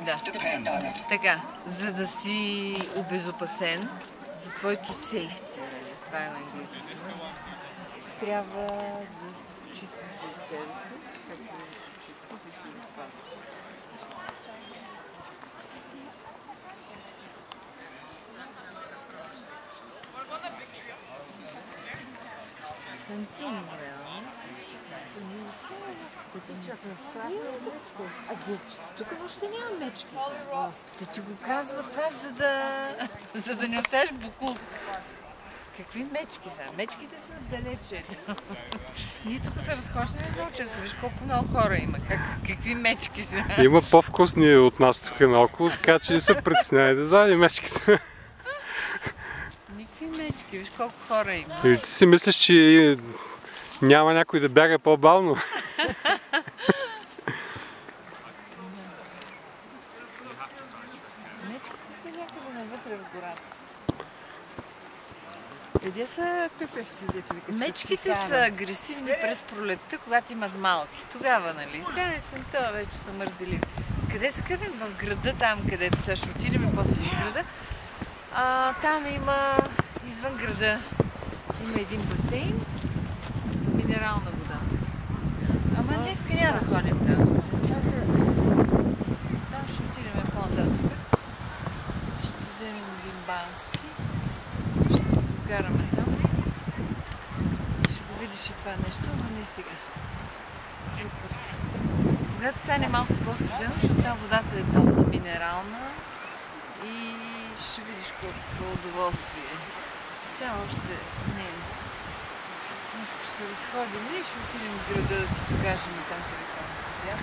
Да. Така, за да си обезопасен, за твоето сейфти, това е на английски, трябва да чистиш от себе си, както чисто всичко да спада. Съвсем реално. Тук въобще няма мечки. Те ти го казват това, за да не оставиш буклук. Какви мечки са? Мечките са далече. Ние тук са разхождани много често. Виж колко много хора има. Какви мечки са? Има по-вкусни от нас тук наоколо, така че не се притеснявай да даде мечките. Никакви мечки. Виж колко хора има. Или ти си мислиш, че няма някой да бяга по-бавно? Мечките са някъде навътре в гората. Къде са пепещи? Мечките са агресивни през пролетта, когато имат малки. Тогава, нали? Сега есента вече са мързеливи. Къде се къпим? В града, там където сега ще отидем после в града. Там има, извън града, има един басейн с минерална вода. Ама днеска няма да ходим там. Там ще отидем по-нататък. Ще вземем един бански. Ще изгараме там. Ще го видиш и това нещо, но не сега. Друг път. Когато стане малко по-студено, защото там водата е топла, минерална и ще видиш колко удоволствие. Сега още не е. Днес ще се разходим и ще отидем в града да ти покажем там къде.